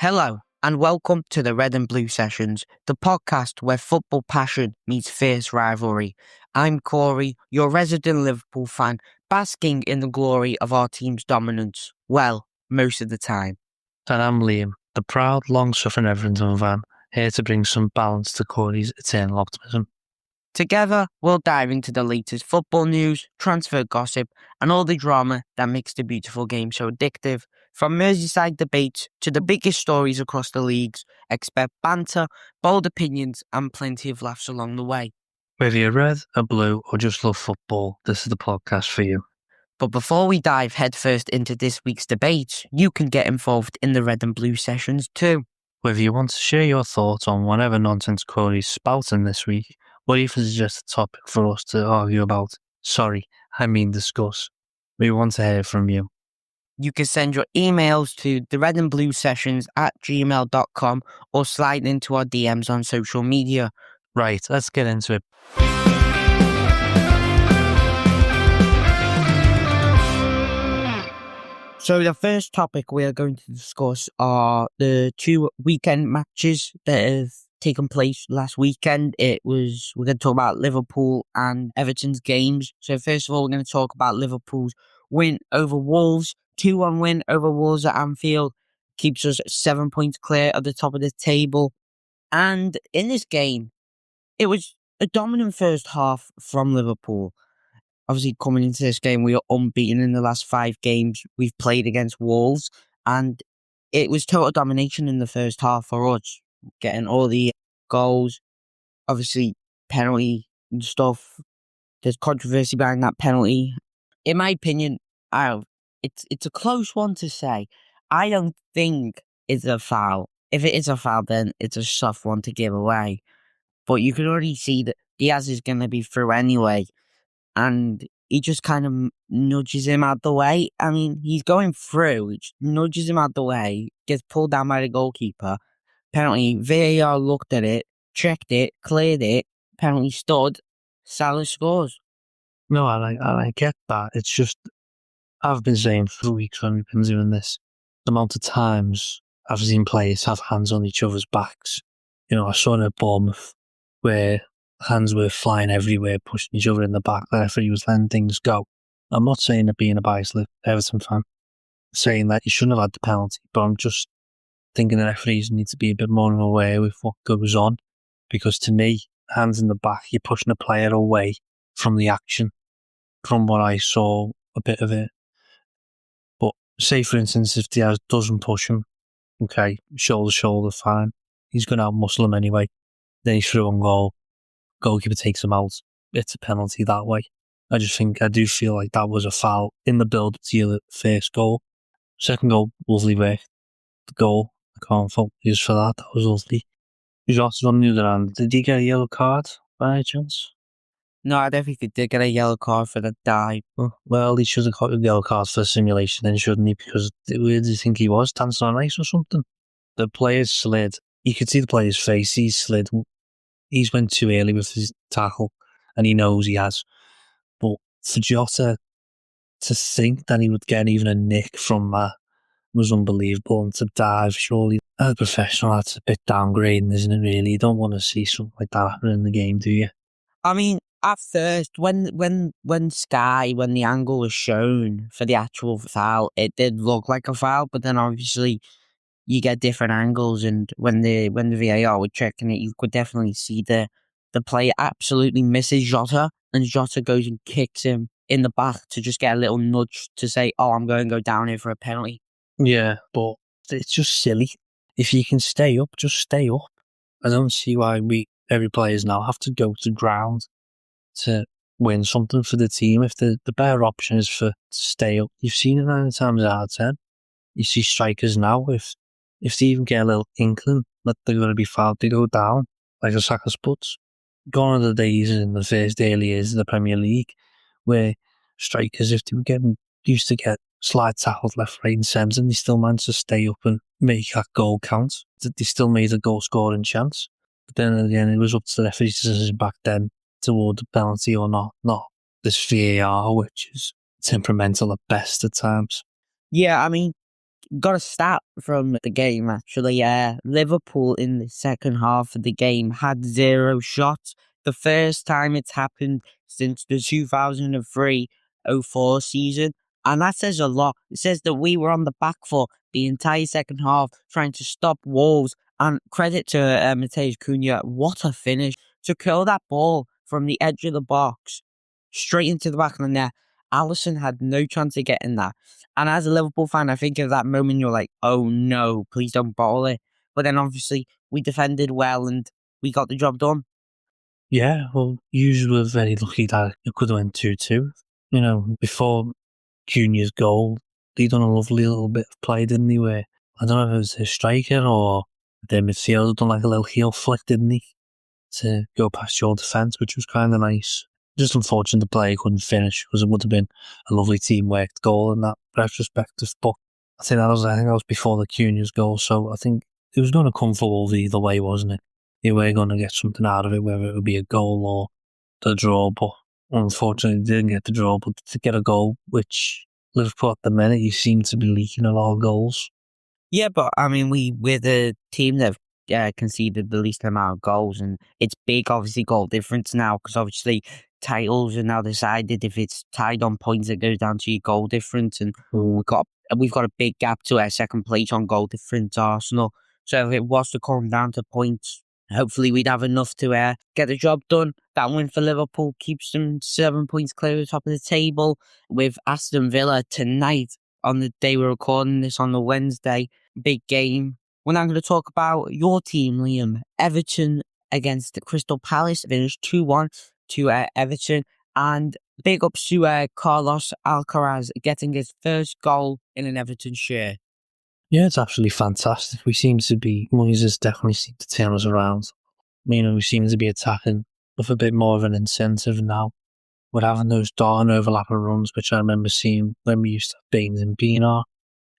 Hello, and welcome to the Red and Blue Sessions, the podcast where football passion meets fierce rivalry. I'm Corey, your resident Liverpool fan, basking in the glory of our team's dominance. Well, most of the time. And I'm Liam, the proud, long-suffering Everton fan, here to bring some balance to Corey's eternal optimism. Together, we'll dive into the latest football news, transfer gossip, and all the drama that makes the beautiful game so addictive. From Merseyside debates to the biggest stories across the leagues, expect banter, bold opinions, and plenty of laughs along the way. Whether you're red, or blue, or just love football, this is the podcast for you. But before we dive headfirst into this week's debates, you can get involved in the Red and Blue Sessions too. Whether you want to share your thoughts on whatever nonsense Corey's spouting this week, or even suggest a topic for us to argue about, discuss, we want to hear from you. You can send your emails to theredandbluesessions@gmail.com or slide into our DMs on social media. Right, let's get into it. So the first topic we are going to discuss are the two weekend matches that have taken place last weekend. We're going to talk about Liverpool and Everton's games. So first of all, we're going to talk about Liverpool's win over Wolves. 2-1 win over Wolves at Anfield keeps us 7 points clear at the top of the table. And in this game, it was a dominant first half from Liverpool. Obviously, coming into this game, we are unbeaten in the last 5 games we've played against Wolves. And it was total domination in the first half for us, getting all the goals. Obviously, penalty and stuff. There's controversy behind that penalty. In my opinion, it's a close one to say. I don't think it's a foul. If it is a foul, then it's a soft one to give away. But you can already see that Diaz is going to be through anyway. And he just kind of nudges him out the way. I mean, he's going through, he nudges him out the way, gets pulled down by the goalkeeper. Apparently, VAR looked at it, checked it, cleared it, penalty stood, Salah scores. No, I get that. It's just, I've been saying for weeks when we've been doing this, the amount of times I've seen players have hands on each other's backs. You know, I saw it at Bournemouth where hands were flying everywhere, pushing each other in the back. The referee was letting things go. I'm not saying that being a biased Everton fan, saying that you shouldn't have had the penalty, but I'm just thinking the referees need to be a bit more aware with what goes on. Because to me, hands in the back, you're pushing a player away from the action. From what I saw, a bit of it. But say, for instance, if Diaz doesn't push him, okay, shoulder to shoulder, fine. He's going to outmuscle him anyway. Then he's through on goal. Goalkeeper takes him out. It's a penalty that way. I do feel like that was a foul in the build to your first goal. Second goal, lovely work. The goal, I can't fault you for that. That was lovely. Jota on the other hand, did he get a yellow card by any chance? No, I don't think he did get a yellow card for the dive. Well, he should have got a yellow card for simulation then, shouldn't he? Because where do you think he was? Dancing on ice or something? The players slid. You could see the player's face. He slid. He's went too early with his tackle, and he knows he has. But for Jota to think that he would get even a nick from that was unbelievable. And to dive, surely, as a professional, that's a bit downgrading, isn't it, really? You don't want to see something like that happen in the game, do you? I mean, at first, when the angle was shown for the actual foul, it did look like a foul, but then obviously you get different angles, and when the VAR were checking it, you could definitely see the player absolutely misses Jota, and Jota goes and kicks him in the back to just get a little nudge to say, "Oh, I'm going to go down here for a penalty." Yeah, but it's just silly. If you can stay up, just stay up. I don't see why every players now have to go to ground to win something for the team. If the better option is to stay up, you've seen it 9 times out of 10. You see strikers now, if they even get a little inkling that they're going to be fouled, they go down, like the Saka's puts. Gone are the days in the first early years of the Premier League where strikers, if they were used to get slide tackled left, right and centre, and they still managed to stay up and make that goal count. They still made a goal scoring chance. But then again, it was up to the referee's decision back then to award the penalty or not this VAR, which is temperamental at best at times. Yeah, I mean, got a stat from the game actually. Liverpool in the second half of the game had 0 shots. The first time it's happened since the 2003-04 season. And that says a lot. It says that we were on the back foot the entire second half trying to stop Wolves. And credit to Mateus Cunha. What a finish. To curl that ball from the edge of the box straight into the back of the net. Alisson had no chance of getting that. And as a Liverpool fan, I think of that moment, you're like, oh no, please don't bottle it. But then obviously we defended well and we got the job done. Yeah, well, you were very lucky that it could have went 2-2. You know, before Junior's goal, they done a lovely little bit of play, didn't they? Where I don't know if it was his striker or the midfielder done like a little heel flick, didn't he? To go past your defence, which was kind of nice. Just unfortunate the player couldn't finish because it would have been a lovely teamwork goal in that retrospective. But I think that was before the Cunha's goal, so I think it was going to come for Wolves either way, wasn't it? They were going to get something out of it, whether it would be a goal or the draw. But unfortunately, they didn't get the draw. But to get a goal, which Liverpool at the minute, you seem to be leaking a lot of goals. Yeah, but I mean, we're the team that conceded the least amount of goals, and it's big, obviously, goal difference now because obviously titles are now decided. If it's tied on points, it goes down to your goal difference, and we've got a big gap to our second place on goal difference, Arsenal. So if it was to come down to points, hopefully we'd have enough to get the job done. That win for Liverpool keeps them 7 points clear of the top of the table, with Aston Villa tonight on the day we're recording this on the Wednesday. Big game. We're now going to talk about your team, Liam. Everton against the Crystal Palace. Finished 2-1 to Everton. And big ups to Carlos Alcaraz getting his first goal in an Everton shirt. Yeah, it's absolutely fantastic. Moises definitely seemed to turn us around. You know, we seem to be attacking with a bit more of an incentive now. We're having those darn overlapping runs, which I remember seeing when we used to have Baines and Beanar.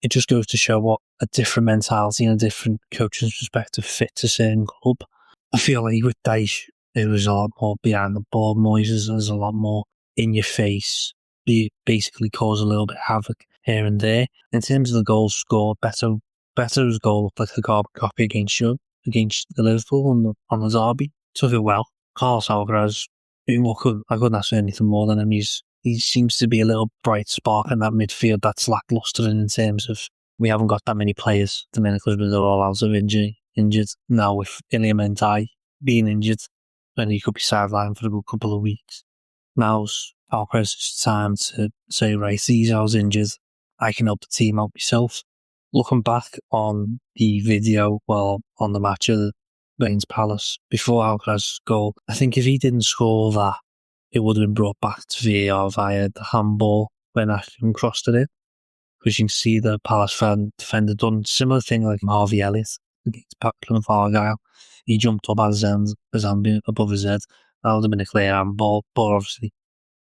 It just goes to show what a different mentality and a different coaching perspective fits a certain club. I feel like with Dyche, it was a lot more behind the ball. Moises is a lot more in your face. Basically cause a little bit of havoc here and there. In terms of the goals scored, Better's goal looked like a carbon copy against the Liverpool on the derby. Took it well. Carlos Alcaraz, I couldn't ask for anything more than him. He seems to be a little bright spark in that midfield that's lacklustre in terms of we haven't got that many players at the minute because they're all out of injured. Now with Iliam Ndiaye being injured, and he could be sidelined for a good couple of weeks. Now's Alcaraz's time to say, right, these I was injured. I can help the team out myself. Looking back on the video, on the match of Baines Palace before Alcaraz's goal, I think if he didn't score that, it would have been brought back to VAR via the handball when Ashton crossed it in. Because you can see the Palace defender done a similar thing like Harvey Elliott against Plymouth Argyle. He jumped up as hand above his head. That would have been a clear handball, but obviously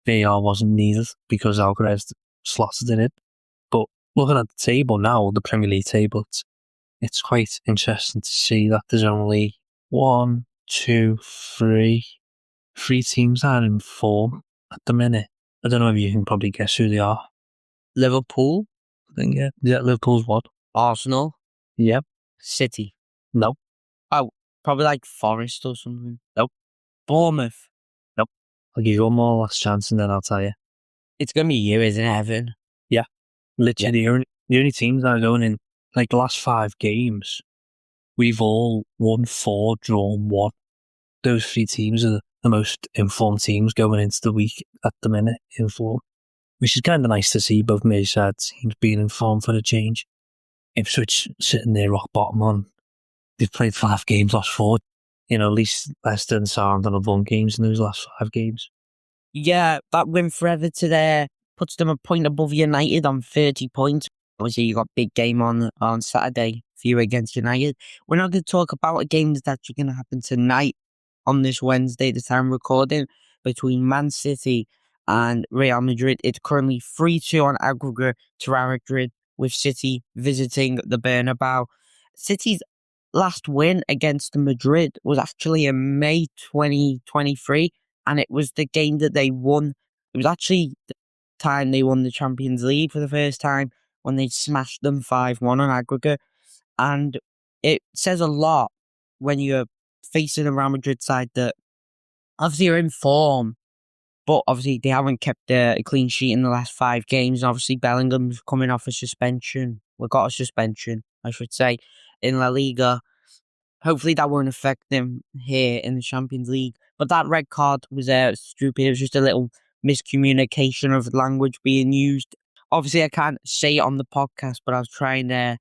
VAR wasn't needed because Alcaraz slotted it in. But looking at the table now, the Premier League table, it's quite interesting to see that there's only three teams that are in form at the minute. I don't know if you can probably guess who they are. Liverpool? I think, yeah. Yeah, Liverpool's what? Arsenal? Yep. City? No. Oh, probably like Forest or something. Nope. Bournemouth? Nope. I'll give you one more last chance and then I'll tell you. It's going to be you, isn't it, Evan? Yeah. Literally, the only teams that are going in, like the last 5 games, we've all won 4, drawn 1. Those 3 teams are the most informed teams going into the week at the minute in form, which is kind of nice to see. Both Merseyside teams being in form for a change. Ipswich sitting there rock bottom on. They've played 5 games, lost 4. You know, at least Leicester and Southampton have won games in those last 5 games. Yeah, that win for Everton there puts them a point above United on 30 points. Obviously, you got big game on Saturday for you against United. We're not going to talk about a game that's actually going to happen tonight on this Wednesday, the time recording, between Man City and Real Madrid. It's currently 3-2 on aggregate to Real Madrid, with City visiting the Bernabeu. City's last win against Madrid was actually in May 2023, and it was the game that they won. It was actually the time they won the Champions League for the first time, when they smashed them 5-1 on aggregate. And it says a lot when you're facing a Real Madrid side that obviously are in form, but obviously they haven't kept a clean sheet in the last 5 games. And obviously Bellingham's coming off a suspension. We got a suspension, I should say, in La Liga. Hopefully that won't affect them here in the Champions League. But that red card was stupid. It was just a little miscommunication of language being used. Obviously, I can't say it on the podcast, but I was trying to.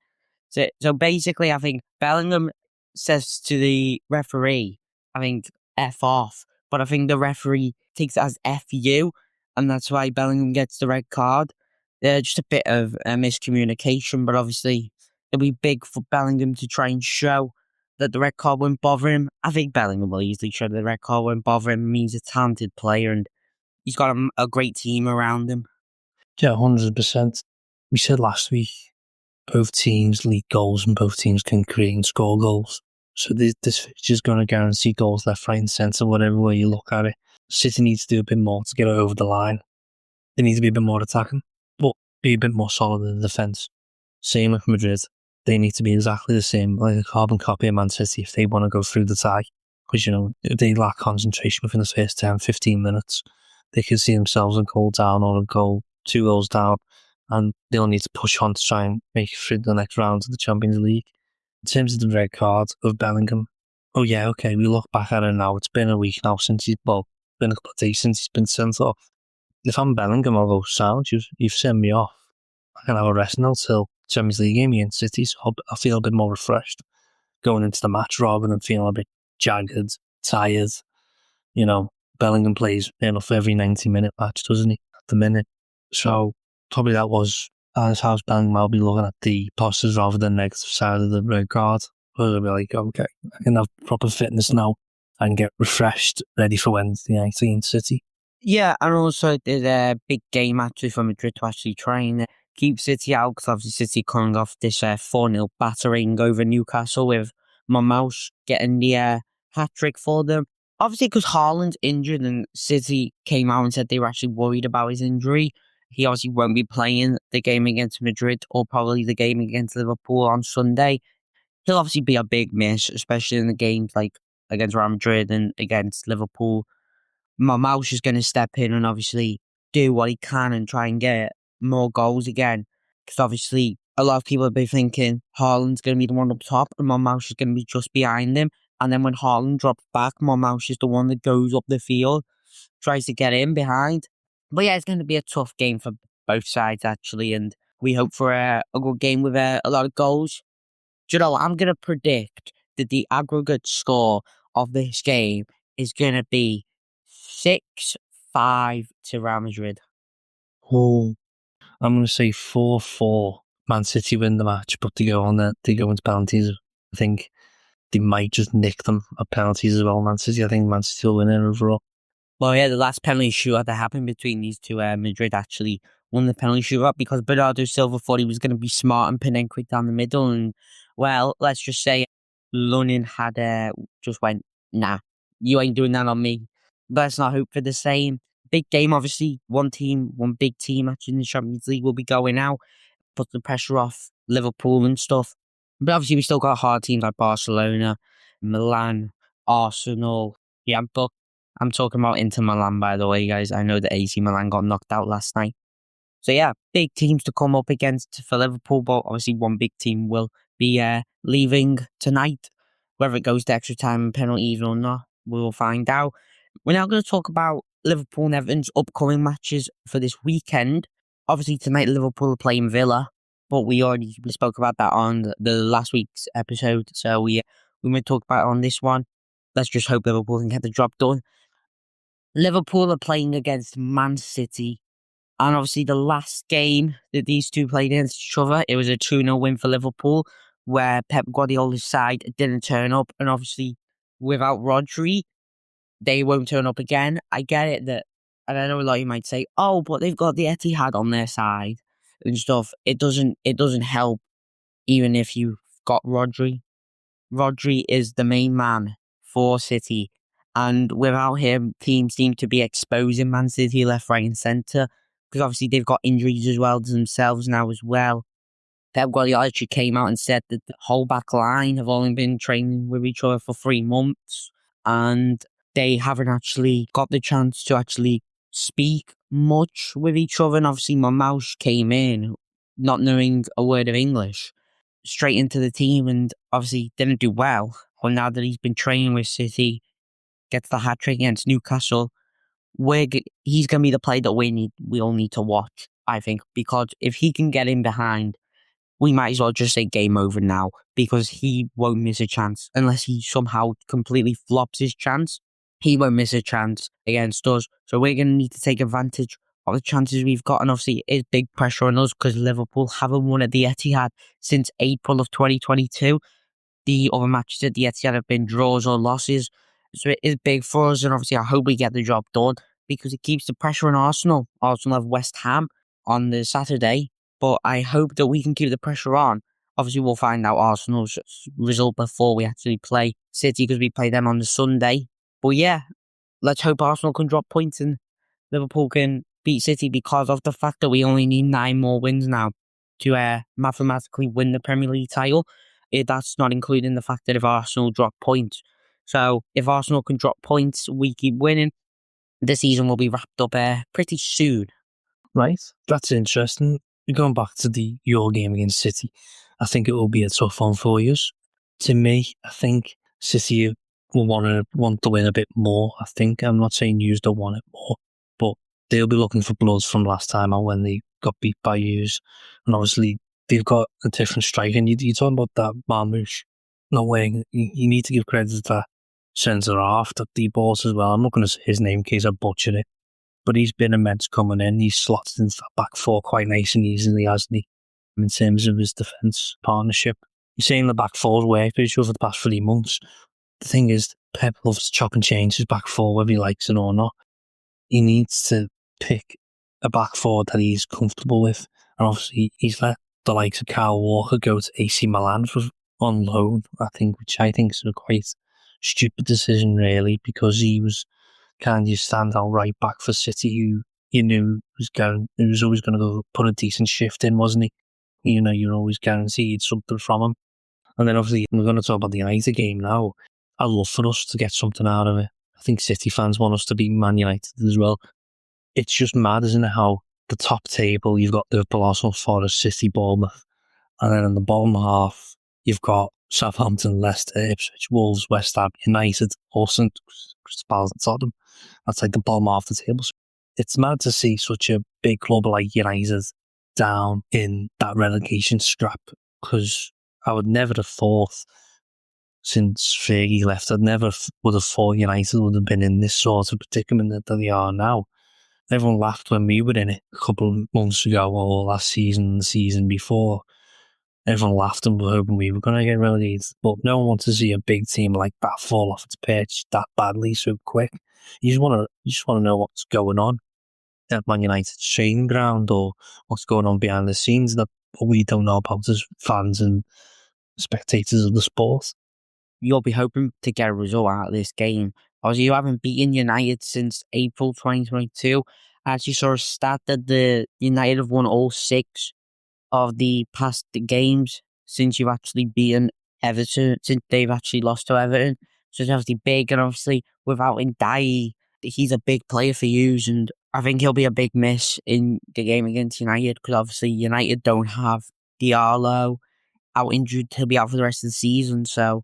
So basically, I think Bellingham says to the referee, I think, F off. But I think the referee takes it as F you, and that's why Bellingham gets the red card. Just a bit of a miscommunication, but obviously it'll be big for Bellingham to try and show that the red card won't bother him. I think Bellingham will easily show that the red card won't bother him. He's a talented player and he's got a great team around him. Yeah, 100%. We said last week, both teams lead goals and both teams can create and score goals. So this fixture is going to guarantee goals left, right and centre, whatever way you look at it. City needs to do a bit more to get it over the line. They need to be a bit more attacking, but be a bit more solid in the defence. Same with Madrid. They need to be exactly the same, like a carbon copy of Man City if they want to go through the tie. Because, they lack concentration within the first 10, 15 minutes. They can see themselves a goal down or 2 goals down, and they'll need to push on to try and make it through the next round of the Champions League. In terms of the red card of Bellingham, oh yeah, okay, we look back at it now. It's been a week now since been a couple of days since he's been sent off. If I'm Bellingham, I'll go, sound, you've sent me off. I can have a rest now till Champions League game against City, so I'll feel a bit more refreshed going into the match rather than feeling a bit jagged, tired. Bellingham plays enough every 90-minute match, doesn't he, at the minute? So probably that was how Bellingham will be looking at the positives rather than negative side of the red card. Where they'll be like, okay, I can have proper fitness now and get refreshed, ready for Wednesday night against City. Yeah, and also there's a big game actually for Madrid to actually try and keep City out, because obviously City coming off this 4-0 battering over Newcastle with Mouse getting the hat-trick for them. Obviously, because Haaland's injured and City came out and said they were actually worried about his injury, he obviously won't be playing the game against Madrid or probably the game against Liverpool on Sunday. He'll obviously be a big miss, especially in the games like against Real Madrid and against Liverpool. Mouse is going to step in and obviously do what he can and try and get more goals again. Because obviously a lot of people have been thinking Haaland's going to be the one up top and Mouse is going to be just behind him. And then when Haaland drops back, Mouse is the one that goes up the field, tries to get in behind. But yeah, it's going to be a tough game for both sides actually. And we hope for a good game with a lot of goals. Do you know, I'm going to predict that the aggregate score of this game is going to be 6-5 to Real Madrid. Oh, I'm going to say 4-4. Man City win the match, but they go into penalties. I think they might just nick them at penalties as well, Man City. I think Man City will win it overall. Well, yeah, the last penalty shootout that happened between these two, Madrid actually won the penalty shootout because Bernardo Silva thought he was going to be smart and pin in quick down the middle. And, well, let's just say Lunin had just went, nah, you ain't doing that on me. Let's not hope for the same. Big game, obviously. One big team actually in the Champions League will be going out. Put the pressure off Liverpool and stuff. But obviously, we still got hard teams like Barcelona, Milan, Arsenal. Yeah, I'm talking about Inter Milan, by the way, guys. I know that AC Milan got knocked out last night. So yeah, big teams to come up against for Liverpool, but obviously one big team will be leaving tonight. Whether it goes to extra time and penalties or not, we will find out. We're now going to talk about Liverpool and Everton's upcoming matches for this weekend. Obviously tonight Liverpool are playing Villa, but we spoke about that on the last week's episode, so we might talk about it on this one. Let's just hope Liverpool can get the job done. Liverpool are playing against Man City. And obviously the last game that these two played against each other, it was a 2-0 win for Liverpool, where Pep Guardiola's side didn't turn up. And obviously without Rodri, they won't turn up again. I get it that, and I know a lot of you might say, oh, but they've got the Etihad on their side and stuff. It doesn't help even if you've got Rodri. Rodri is the main man for City. And without him, teams seem to be exposing Man City left, right and centre. Because obviously they've got injuries as well to themselves now as well. Pep Guardiola actually came out and said that the whole back line have only been training with each other for 3 months, and they haven't actually got the chance to actually speak much with each other. And obviously, my mouse came in not knowing a word of English straight into the team, and obviously didn't do well. Well, now that he's been training with City, gets the hat trick against Newcastle, he's going to be the player that we all need to watch, I think, because if he can get in behind, we might as well just say game over now, because he won't miss a chance unless he somehow completely flops his chance. He won't miss a chance against us. So we're going to need to take advantage of the chances we've got. And obviously, it's big pressure on us because Liverpool haven't won at the Etihad since April of 2022. The other matches at the Etihad have been draws or losses. So it is big for us. And obviously, I hope we get the job done because it keeps the pressure on Arsenal. Arsenal have West Ham on the Saturday, but I hope that we can keep the pressure on. Obviously, we'll find out Arsenal's result before we actually play City because we play them on the Sunday. But yeah, let's hope Arsenal can drop points and Liverpool can beat City because of the fact that we only need 9 more wins now to mathematically win the Premier League title. That's not including the fact that if Arsenal drop points. So if Arsenal can drop points, we keep winning, the season will be wrapped up pretty soon. Right, that's interesting. Going back to your game against City, I think it will be a tough one for you. To me, I think City will want to win a bit more. I think I'm not saying you don't want it more, but they'll be looking for blood from last time out when they got beat by yous, and obviously they've got a different strike. And you're talking about that Marmouche not wearing. You need to give credit to that centre half that he bought as well. I'm not going to say his name in case I butcher it, but he's been immense coming in. He's slotted into that back four quite nice and easily, hasn't he? In terms of his defence partnership, you're saying the back four's worked for each other for the past 3 months. The thing is, Pep loves to chop and change his back four whether he likes it or not. He needs to pick a back four that he's comfortable with, and obviously he's let the likes of Kyle Walker go to AC Milan on loan, which I think is a quite stupid decision really, because he was kind of stand out right back for City, who you knew was always going to go put a decent shift in, wasn't he? You're always guaranteed something from him. And then obviously we're going to talk about the United game now. I'd love for us to get something out of it. I think City fans want us to beat Man United as well. It's just mad, isn't it, how the top table, you've got Liverpool, Arsenal, Forest, City, Bournemouth, and then in the bottom half, you've got Southampton, Leicester, Ipswich, Wolves, West Ham, United, Arsenal, Crystal Palace, and Tottenham. That's like the bottom half of the table. So it's mad to see such a big club like United down in that relegation scrap, because I would never have thought, since Fergie left, would have thought United would have been in this sort of predicament that they are now. Everyone laughed when we were in it a couple of months ago, or last season, the season before. Everyone laughed and were hoping we were going to get relegated, but no one wants to see a big team like that fall off its perch that badly so quick. You just want to know what's going on at Man United's training ground, or what's going on behind the scenes that we don't know about as fans and spectators of the sport. You'll be hoping to get a result out of this game. Obviously, you haven't beaten United since April 2022. I actually saw a stat that the United have won all 6 of the past games since you've actually beaten Everton, since they've actually lost to Everton. So it's obviously big, and obviously without Ndai, he's a big player for you, and I think he'll be a big miss in the game against United, because obviously United don't have Diallo out injured. He'll be out for the rest of the season, so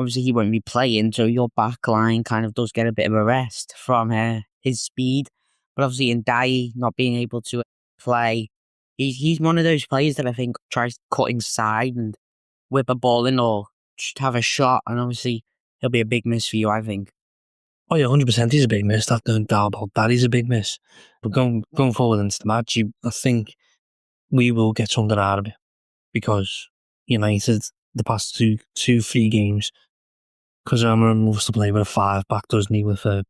obviously he won't be playing, so your back line kind of does get a bit of a rest from his speed. But obviously Ndai not being able to play, he's one of those players that I think tries to cut inside and whip a ball in or just have a shot, and obviously he'll be a big miss for you, I think. Oh yeah, 100% he's a big miss. That's no doubt about that. He's a big miss. But going forward into the match, I think we will get something out of it, because United, the past two, 3 games, because Cameron loves to play with a 5-back, doesn't he, with a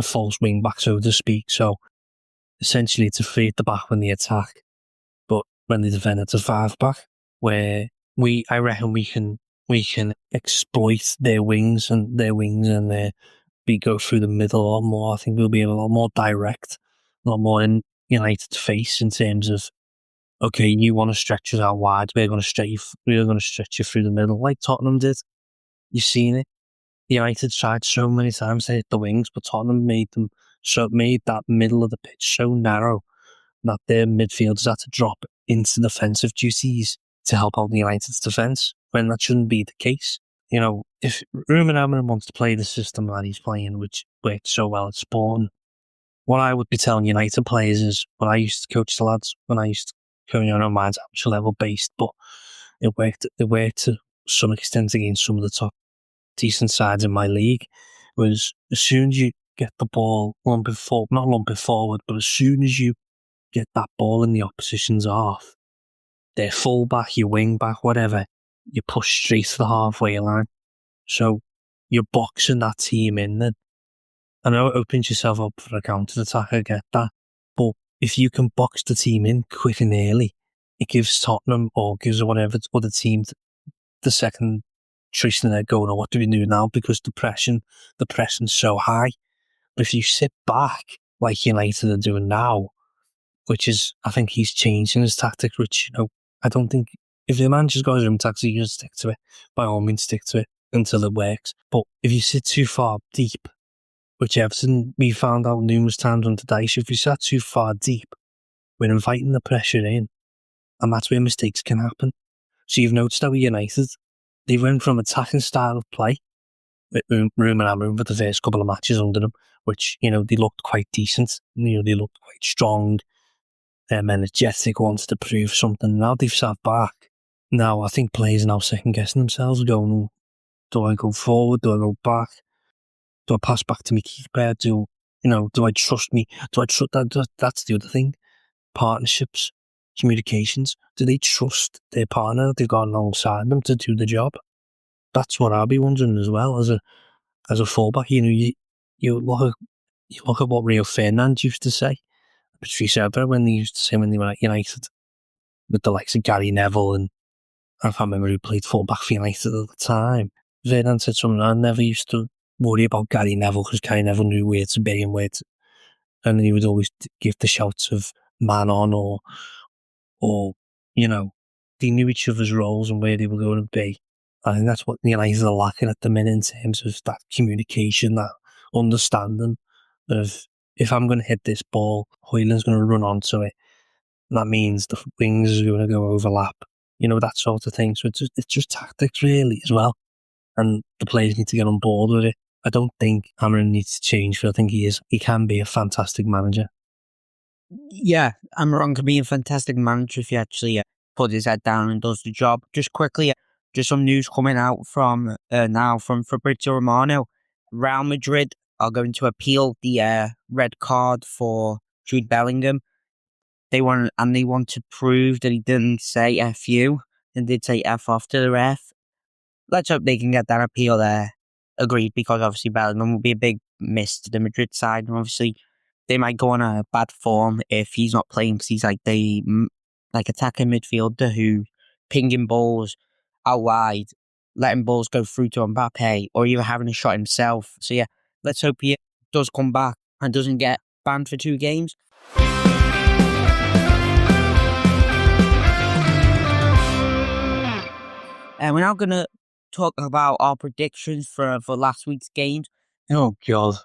false wing back, so to speak. So essentially it's a 3 at the back when they attack, but when they defend, it's a 5-back, where I reckon we can exploit their wings and go through the middle a lot more. I think we'll be a lot more direct, a lot more in United's face in terms of okay, you want to stretch us out wide, we're going to stretch you through the middle, like Tottenham did. You've seen it. United tried so many times to hit the wings, but Tottenham made that middle of the pitch so narrow that their midfielders had to drop into defensive duties to help out the United's defence, when that shouldn't be the case. If Ruben Amorim wants to play the system that he's playing, which worked so well at Spawn, what I would be telling United players is, when I used to coach the lads, when I used to coach, mine's amateur level based, but it worked to some extent against some of the top decent sides in my league, was as soon as you get the ball not lumping forward, but as soon as you get that ball in the opposition's half, their full back, your wing back, whatever, you push straight to the halfway line. So you're boxing that team in then. I know it opens yourself up for a counter-attack, I get that. But if you can box the team in quick and early, it gives Tottenham, or gives whatever other team, the second choice in their going, or what do we do now? Because the pressing's so high. But if you sit back, like United are doing now, which is, I think he's changing his tactics, which, I don't think, if the manager's got his own tactics, you just stick to it. By all means, stick to it until it works. But if you sit too far deep, which Everton, we found out numerous times on the dice, if you sat too far deep, we're inviting the pressure in, and that's where mistakes can happen. So you've noticed that with United, they went from attacking style of play with Ruben Amorim for the first couple of matches under them, which, they looked quite decent. They looked quite strong, energetic, wanted to prove something. Now they've sat back. Now I think players are now second guessing themselves, going, do I go forward? Do I go back? Do I pass back to my keeper? Do I trust me? Do I trust that? That's the other thing. Partnerships, communications. Do they trust their partner that they've got alongside them to do the job? That's what I'll be wondering as well. As a fullback, you look at what Rio Ferdinand used to say, Patrice Evra, when they used to say when they were at United, with the likes of Gary Neville, and I can't remember who played fullback for United at the time. Ferdinand said something, I never used to worry about Gary Neville, because Gary Neville knew where to be and he would always give the shouts of man on, or they knew each other's roles and where they were going to be. I think that's what the United are lacking at the minute, in terms of that communication, that understanding of, if I'm going to hit this ball, Hoyland's going to run onto it. That means the wings are going to go overlap, that sort of thing. So it's just tactics really as well. And the players need to get on board with it. I don't think Amorim needs to change, but I think he can be a fantastic manager. Yeah, Amorim can be a fantastic manager if he actually put his head down and does the job. Just quickly, just some news coming out from Fabrizio Romano. Real Madrid are going to appeal the red card for Jude Bellingham. They want to prove that he didn't say F you and did say F off to the ref. Let's hope they can get that appeal agreed, because obviously Bellingham will be a big miss to the Madrid side, and obviously they might go on a bad form if he's not playing, because he's like attacking midfielder who pinging balls out wide, letting balls go through to Mbappe, or even having a shot himself. So yeah, let's hope he does come back and doesn't get banned for 2 games. And we're now going to talk about our predictions for last week's games. Oh, God.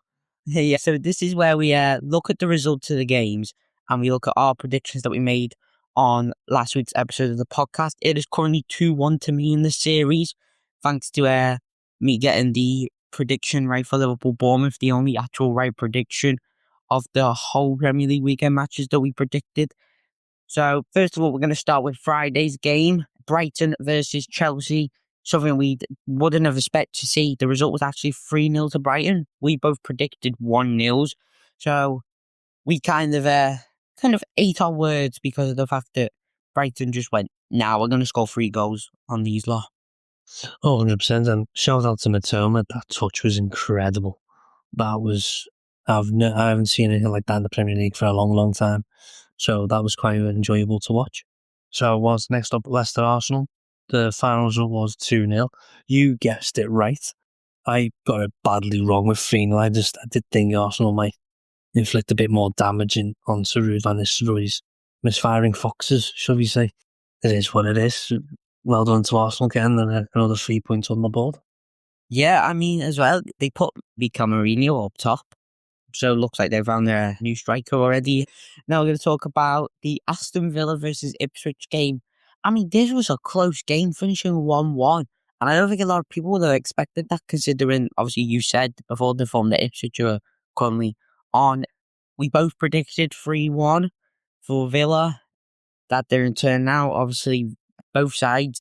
Yeah, so this is where we look at the results of the games, and we look at our predictions that we made on last week's episode of the podcast. It is currently 2-1 to me in the series, thanks to me getting the prediction right for Liverpool-Bournemouth, the only actual right prediction of the whole Premier League weekend matches that we predicted. So first of all, we're going to start with Friday's game, Brighton versus Chelsea. Something we wouldn't have expected to see. The result was actually 3-0 to Brighton. We both predicted 1-0. So we kind of ate our words, because of the fact that Brighton just went, nah, we're going to score 3 goals on these lot. Oh, 100%. And shout out to Matoma. That touch was incredible. That was, I haven't seen anything like that in the Premier League for a long, long time. So that was quite enjoyable to watch. So next up, Leicester Arsenal. The final result was 2-0. You guessed it right. I got it badly wrong with 3-0. I did think Arsenal might inflict a bit more damage onto Ruud van Nistelrooy's misfiring foxes, shall we say. It is what it is. Well done to Arsenal again, and another 3 points on the board. Yeah, I mean, as well, they put Mika Mourinho up top. So it looks like they've found their new striker already. Now we're going to talk about the Aston Villa versus Ipswich game. I mean, this was a close game, finishing 1-1. And I don't think a lot of people would have expected that, considering, obviously, you said before the form that Ipswich are currently on. We both predicted 3-1 for Villa. That they're in turn now. Obviously, both sides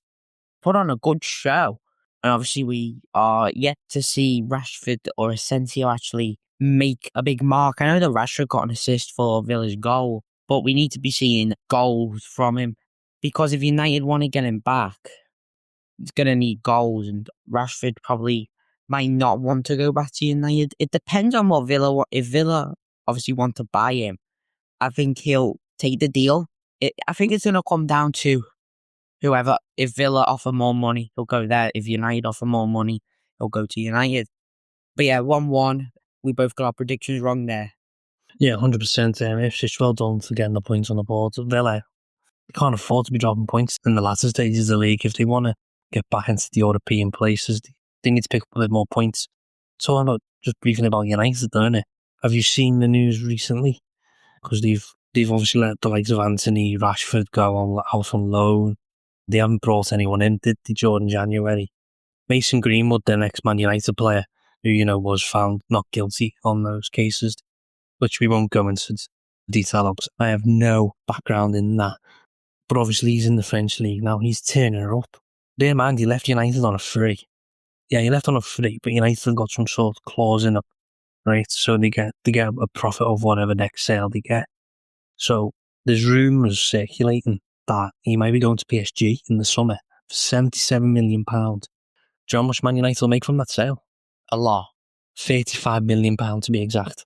put on a good show. And obviously, we are yet to see Rashford or Asensio actually make a big mark. I know that Rashford got an assist for Villa's goal, but we need to be seeing goals from him, because if United want to get him back, it's going to need goals, and Rashford probably might not want to go back to United. It depends on what Villa want. If Villa obviously want to buy him, I think he'll take the deal. I think it's going to come down to whoever. If Villa offer more money, he'll go there. If United offer more money, he'll go to United. But yeah, 1-1. We both got our predictions wrong there. Yeah, 100%. Ipswich, well done for getting the points on the board. Villa, they can't afford to be dropping points in the latter stages of the league. If they want to get back into the European places, they need to pick up a bit more points. So I'm just briefing about United, don't it? Have you seen the news recently? Because they've obviously let the likes of Anthony, Rashford go out on loan. They haven't brought anyone in, did they, during January? Mason Greenwood, the next Man United player, who, was found not guilty on those cases, which we won't go into detail of. I have no background in that. But obviously he's in the French league now. He's turning it up. Bear in mind, he left United on a free. Yeah, he left on a free, but United have got some sort of clause in it, right? So they get a profit of whatever next sale they get. So there's rumours circulating that he might be going to PSG in the summer for £77 million. Do you know how much Man United will make from that sale? A lot. £35 million to be exact.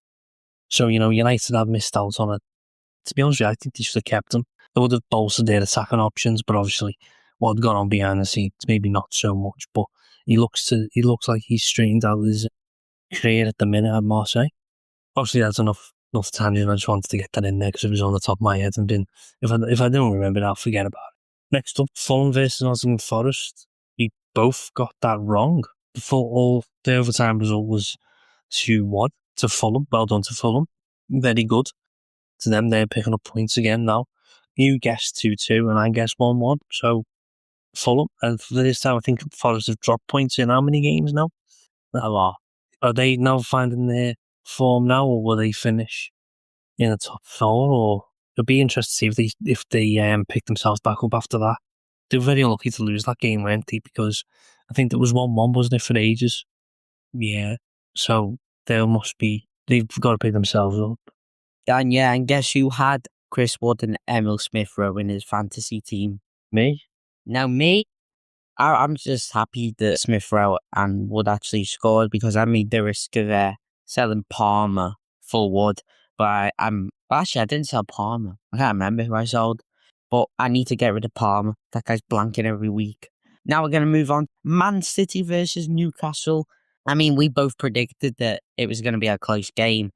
So, United have missed out on it. To be honest with you, I think they should have kept him. They would have bolstered their attacking options, but obviously what had gone on behind the scenes, maybe not so much. But he looks like he's strained out his career at the minute at Marseille. Obviously, that's enough tangent. I just wanted to get that in there because it was on the top of my head. And if I don't remember it, I'll forget about it. Next up, Fulham versus Nottingham Forest. We both got that wrong. The overtime result was 2-1 to Fulham. Well done to Fulham. Very good to them. They're picking up points again now. You guessed 2-2 and I guessed 1-1. So Fulham, and for this time, I think Forest have dropped points in how many games now? A lot. Are they now finding their form now, or will they finish in the top four? Or it'll be interesting to see if they pick themselves back up after that. They were very unlucky to lose that game, weren't they? Because I think there was 1-1, wasn't it, for ages? Yeah. So they've got to pick themselves up. And guess who had Chris Wood and Emil Smith Rowe in his fantasy team? Me? Now, I'm just happy that Smith Rowe and Wood actually scored, because I made the risk of selling Palmer for Wood. But actually, I didn't sell Palmer. I can't remember who I sold. But I need to get rid of Palmer. That guy's blanking every week. Now we're going to move on. Man City versus Newcastle. I mean, we both predicted that it was going to be a close game.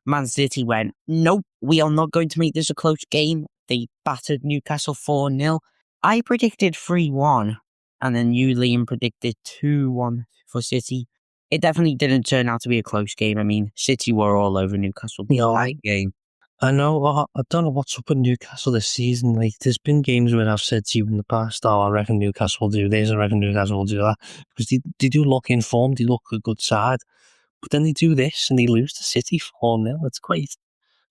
Man City went, nope, we are not going to make this a close game. They battered Newcastle 4-0. I predicted 3-1, and then you, Liam, predicted 2-1 for City. It definitely didn't turn out to be a close game. I mean, City were all over Newcastle game. I know. I don't know what's up with Newcastle this season. Like, there's been games where I've said to you in the past, "Oh, I reckon Newcastle will do this. I reckon Newcastle will do that," because they do look informed. They look a good side, but then they do this and they lose to City 4-0. It's quite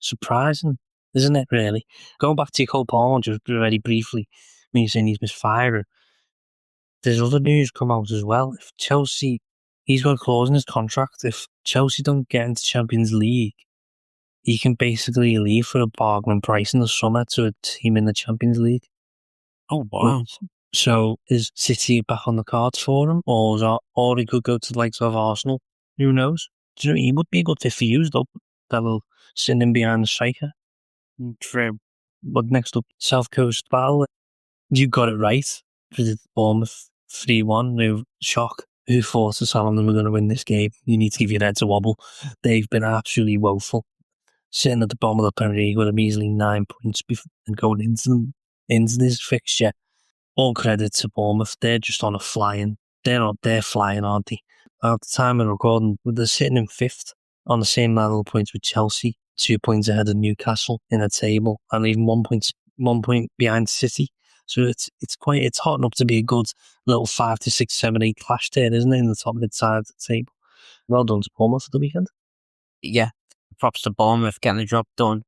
surprising, isn't it? Really. Going back to Cole Palmer just very briefly, when you're saying he's misfiring, there's other news come out as well. If Chelsea, he's got a clause in his contract. If Chelsea don't get into Champions League, he can basically leave for a bargain price in the summer to a team in the Champions League. Oh, wow. So is City back on the cards for him, or he could go to the likes of Arsenal? Who knows? Do you know, he would be a good fit for you, though. That will send him behind the striker. True. But next up, South Coast battle. You got it right. Bournemouth 3-1. No shock. Who thought Southampton were going to win this game? You need to give your head a wobble. They've been absolutely woeful. sitting at the bottom of the Premier League with a measly 9 points and going into this fixture. All credit to Bournemouth. They're just on a flying. They're flying, aren't they? At the time of recording, they're sitting in fifth on the same level of points with Chelsea, 2 points ahead of Newcastle in the table, and even 1 point behind City. So it's hotting up to be a good little 5 to 6, 7, 8 clash there, isn't it? In the top mid side of the table. Well done to Bournemouth for the weekend. Yeah, props to Bournemouth getting the job done.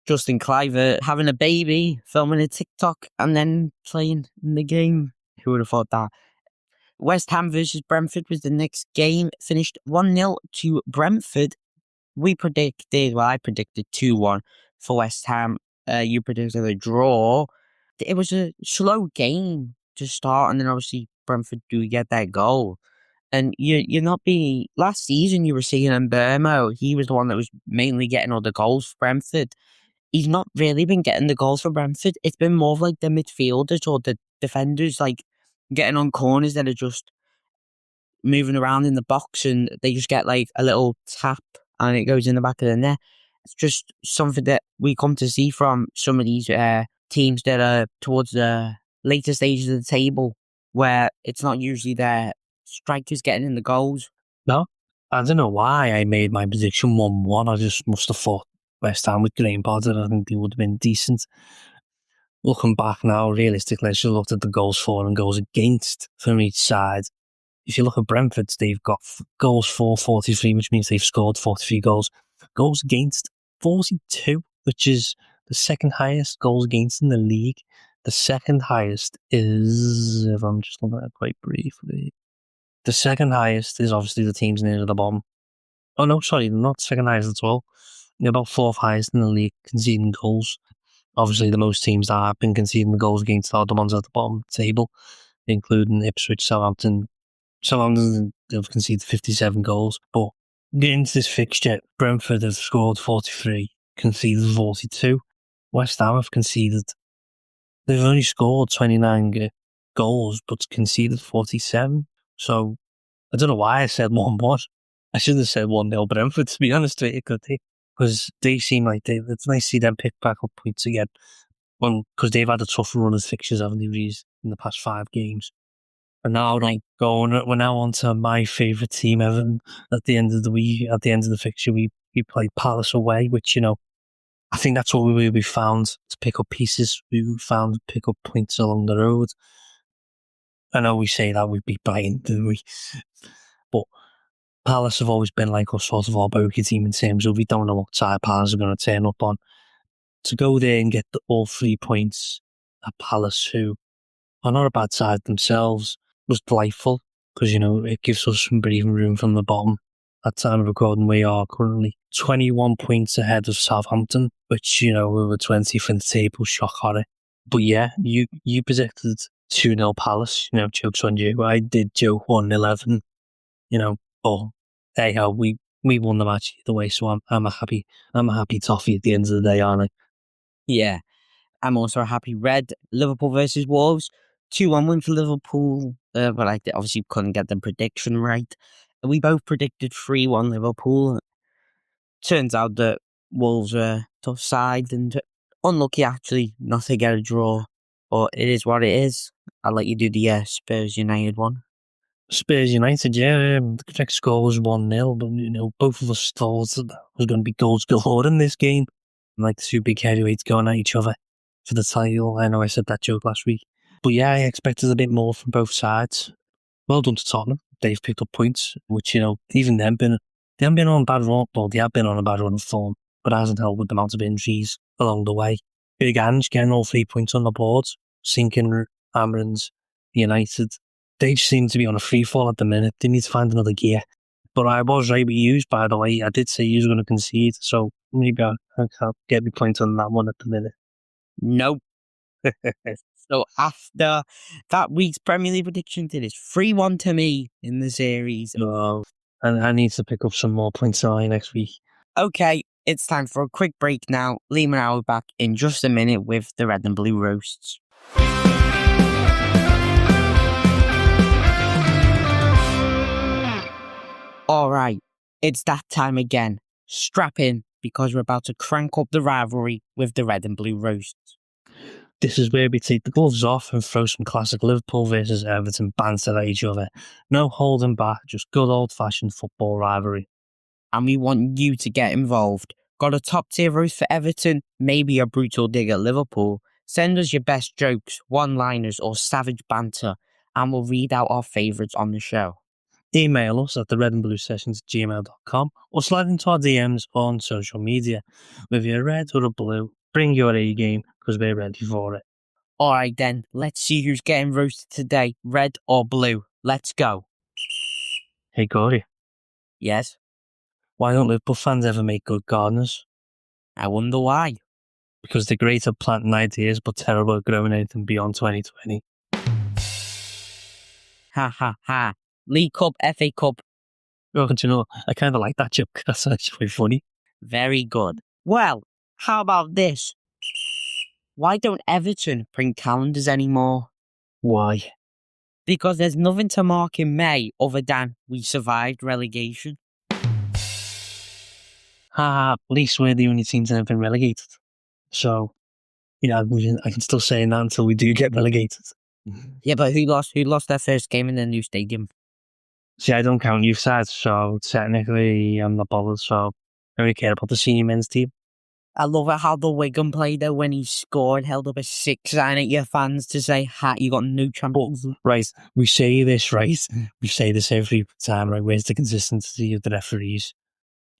Justin Cliver having a baby, filming a TikTok, and then playing in the game. Who would have thought that? West Ham versus Brentford was the next game. Finished 1-0 to Brentford. I predicted 2-1 for West Ham. You predicted a draw. It was a slow game to start, and then obviously Brentford do get that goal. And you're not being... Last season you were seeing Mbermo. He was the one that was mainly getting all the goals for Brentford. He's not really been getting the goals for Brentford. It's been more of like the midfielders or the defenders, like getting on corners that are just moving around in the box, and they just get like a little tap and it goes in the back of the net. It's just something that we come to see from some of these teams that are towards the later stages of the table, where it's not usually their strikers getting in the goals. No, I don't know why I made my prediction 1-1. I just must have thought West Ham with Graham Potter. I think they would have been decent. Looking back now, realistically, I should have looked at the goals for and goals against from each side. If you look at Brentford's, they've got goals for 43, which means they've scored 43 goals. Goals against 42, which is the second highest goals against in the league. The second highest is, if I'm just looking at it quite briefly, the second highest is obviously the teams near the bottom. Oh no, sorry, not second highest at all. They're about fourth highest in the league conceding goals. Obviously, the most teams that have been conceding the goals against are the ones at the bottom of the table, including Ipswich, Southampton. Southampton have conceded 57 goals, but against this fixture, Brentford have scored 43, conceded 42. West Ham have conceded. They've only scored 29 goals, but conceded 47. So I don't know why I said 1-1. I should have said 1-0 Brentford, to be honest with you, could they? Because they seem like it's nice to see them pick back up points again. Because they've had a tough run of fixtures, haven't they, in the past 5 games. And now we're now on to my favourite team, Everton. At the end of the week, at the end of the fixture, we played Palace away, which, I think that's what we found to pick up pieces. We found to pick up points along the road. I know we say that we beat Brighton, didn't we? But Palace have always been like us, sort of our bogey team in terms of we don't know what side Palace are going to turn up on. To go there and get all 3 points at Palace, who are not a bad side themselves, was delightful because, it gives us some breathing room from the bottom. At time of recording, we are currently 21 points ahead of Southampton, which, we were 20th in the table, shock horror. But yeah, you predicted 2-0 Palace, joke's on you. I did joke 1-0 Everton, but anyhow, we won the match either way, so I'm a happy toffee at the end of the day, aren't I? Yeah, I'm also a happy red. Liverpool versus Wolves, 2-1 win for Liverpool, but I obviously couldn't get the prediction right. We both predicted 3-1 Liverpool. Turns out that Wolves are a tough side and unlucky actually not to get a draw, but it is what it is. I'll let you do the Spurs United one. Spurs United, yeah, the correct score was 1-0, but both of us thought that there was going to be goals galore in this game. Like the two big heavyweights going at each other for the title. I know I said that joke last week. But yeah, I expected a bit more from both sides. Well done to Tottenham. They've picked up points, which, even them they haven't been on a bad run. Well, they have been on a bad run of form, but it hasn't helped with the amount of injuries along the way. Big Ange getting all 3 points on the board. Sinking, Amarins, United. They just seem to be on a free fall at the minute. They need to find another gear. But I was right with you, by the way. I did say you were going to concede, so maybe I can't get me point on that one at the minute. Nope. So after that week's Premier League predictions, it is 3-1 to me in the series. Oh, and I need to pick up some more points next week. Okay, it's time for a quick break now. Liam and I will be back in just a minute with the Red and Blue Roasts. Alright, it's that time again. Strap in, because we're about to crank up the rivalry with the red and blue roasts. This is where we take the gloves off and throw some classic Liverpool versus Everton banter at each other. No holding back, just good old-fashioned football rivalry. And we want you to get involved. Got a top tier roast for Everton? Maybe a brutal dig at Liverpool? Send us your best jokes, one-liners or savage banter and we'll read out our favourites on the show. Email us at theredandbluesessions@gmail.com or slide into our DMs on social media. Whether you're red or a blue, bring your A game because we're ready for it. Alright then, let's see who's getting roasted today, red or blue. Let's go. Hey Corey, Yes? why don't Liverpool fans ever make good gardeners? I wonder why. Because they're great at planting ideas but terrible at growing anything beyond 2020. Ha ha ha. League Cup, FA Cup. Oh, do you know, I kind of like that joke. That's actually funny. Very good. Well, how about this? Why don't Everton print calendars anymore? Why? Because there's nothing to mark in May other than we survived relegation. At least we're the only teams that have been relegated. So, I can still say that until we do get relegated. Yeah, but who lost their first game in their new stadium? See, I don't count youth sides, so technically I'm not bothered, so I don't really care about the senior men's team. I love it how the Wigan player, when he scored, held up a 6 sign at your fans to say, ha, you got no champions. Right, we say this, right? We say this every time, right? Where's the consistency of the referees?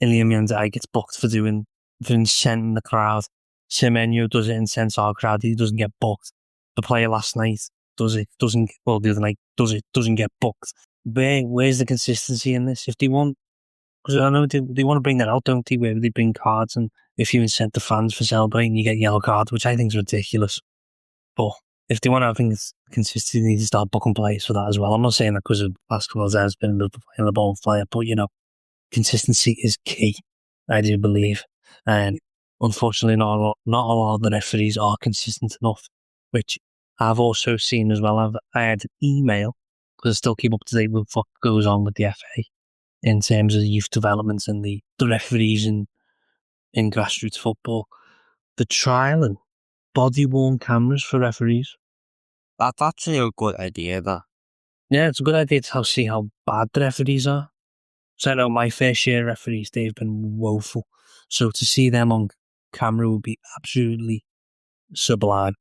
Iliam Yandai gets booked for sending the crowd. Semenyo does it and sends our crowd. He doesn't get booked. The player last night the other night doesn't get booked. Where's the consistency in this? If they want, because I know they want to bring that out, don't they? Where they bring cards, and if you incent the fans for celebrating, you get yellow cards, which I think is ridiculous. But if they want to have consistency, they need to start booking players for that as well. I'm not saying that because of basketball has been the ball player, but consistency is key, I do believe. And unfortunately, not a lot of the referees are consistent enough, which I've also seen as well. I had an email, because I still keep up to date with what goes on with the FA in terms of youth development and the referees in grassroots football. The trialling body-worn cameras for referees. That's actually a good idea, that. Yeah, it's a good idea to see how bad the referees are. So I know my fair share of referees, they've been woeful. So to see them on camera would be absolutely sublime.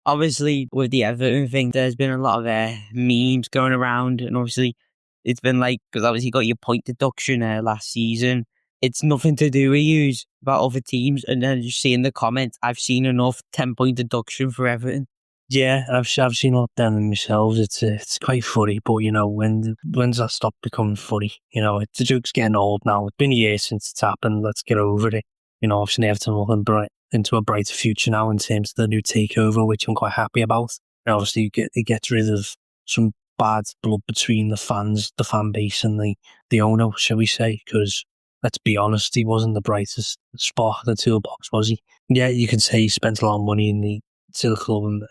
Obviously, with the Everton thing, there's been a lot of memes going around, and obviously, it's been because obviously you got your point deduction last season. It's nothing to do with you, about other teams, and then you see in the comments, I've seen enough 10-point deduction for Everton. Yeah, I've seen a lot down in myself. It's quite funny, but when's that stop becoming funny? The joke's getting old now. It's been a year since it's happened. Let's get over it. Obviously Everton looking into a brighter future now in terms of the new takeover, which I'm quite happy about. And obviously it gets rid of some bad blood between the fans, the fan base, and the owner, shall we say? Because let's be honest, he wasn't the brightest spot in the toolbox, was he? Yeah, you can say he spent a lot of money to the club, and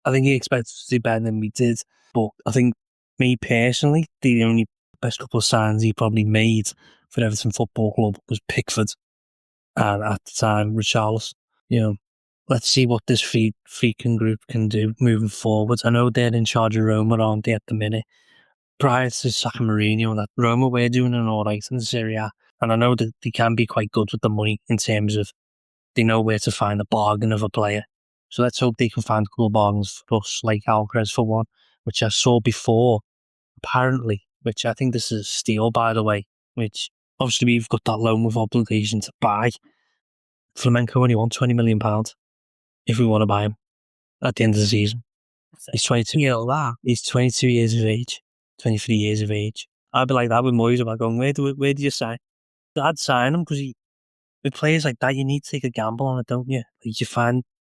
I think he expected to do better than we did. But I think, me personally, the only best couple of signs he probably made for Everton Football Club was Pickford, and at the time, Richarlison. Let's see what this freaking group can do moving forward. I know they're in charge of Roma, aren't they, at the minute? Prior to sacking Mourinho, that Roma were doing an alright in Serie A, and I know that they can be quite good with the money in terms of they know where to find the bargain of a player. So let's hope they can find cool bargains for us, like Alcaraz for one, which I saw before, apparently, which I think this is a steal, by the way, which obviously we've got that loan with obligation to buy. Flamenco only want £20 million if we want to buy him at the end of the season. He's 22. He's 22 years of age, 23 years of age. I'd be like that with Moyes. I'm going, where do you sign? I'd sign him because with players like that, you need to take a gamble on it, don't you?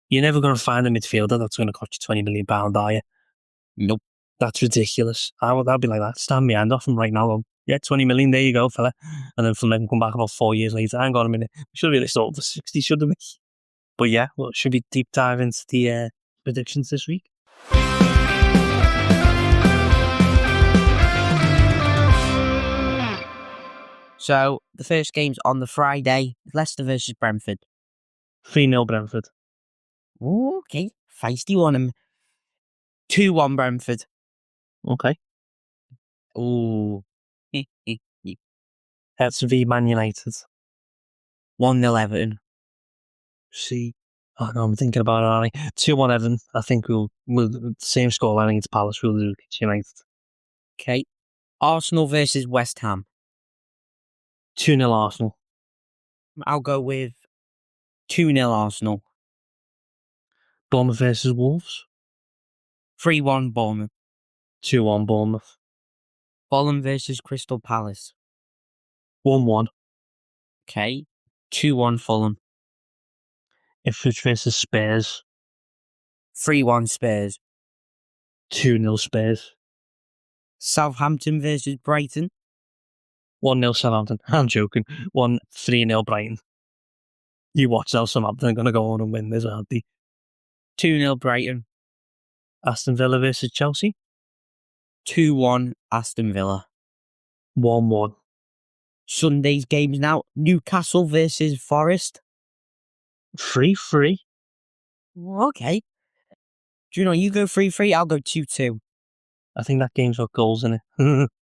You're never going to find a midfielder that's going to cost you £20 million, are you? Nope. That's ridiculous. I'd be like that. Stand my hand off him right now. Yeah, 20 million, there you go, fella. And then Flamengo come back about 4 years later. Hang on a minute. We should have really sold for 60, shouldn't we? But yeah, should we deep dive into the predictions this week? So the first game's on the Friday, Leicester versus Brentford. 3-0 Brentford. Okay, feisty one. 2-1 Brentford. Okay. Ooh. Everton v Man United. 1-0 Everton. See, oh no, I'm thinking about it, aren't I? 2-1 Everton. I think we'll same scoreline against Palace. We'll do against United. Okay. Arsenal versus West Ham. 2-0 Arsenal. I'll go with 2-0 Arsenal. Bournemouth versus Wolves. 3-1 Bournemouth. 2-1 Bournemouth. Fulham versus Crystal Palace. 1-1. Okay. 2-1 Fulham. Ipswich versus Spurs. 3-1 Spurs. 2-0 Spurs. Southampton versus Brighton. 1-0 Southampton. I'm joking. 3-0 Brighton. You watch how Southampton are going to go on and win this, aren't they? 2-0 Brighton. Aston Villa versus Chelsea. 2-1 Aston Villa. 1-1. Sunday's games now. Newcastle versus Forest. 3-3. Okay. Do you know, you go 3-3, I'll go 2-2. I think that game's got goals in it.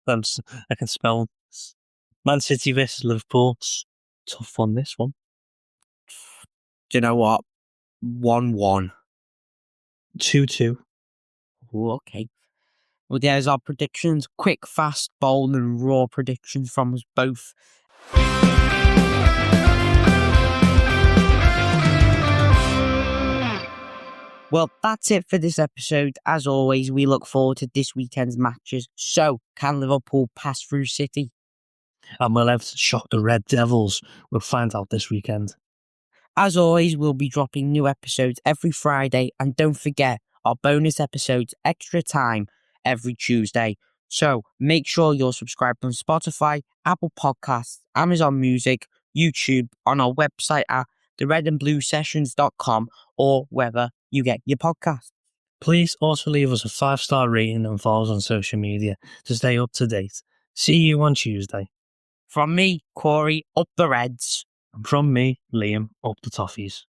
I can spell them. Man City versus Liverpool. Tough one, this one. Do you know what? 1-1. 2-2. Okay. Well, there's our predictions. Quick, fast, bold, and raw predictions from us both. Well, that's it for this episode. As always, we look forward to this weekend's matches. So, can Liverpool pass through City? And we'll have to shock the Red Devils. We'll find out this weekend. As always, we'll be dropping new episodes every Friday. And don't forget, our bonus episodes extra time every Tuesday. So, make sure you're subscribed on Spotify, Apple Podcasts, Amazon Music, YouTube, on our website at theredandbluesessions.com or wherever you get your podcasts. Please also leave us a 5-star rating and follow us on social media to stay up to date. See you on Tuesday. From me, Corey, up the Reds. And from me, Liam, up the Toffees.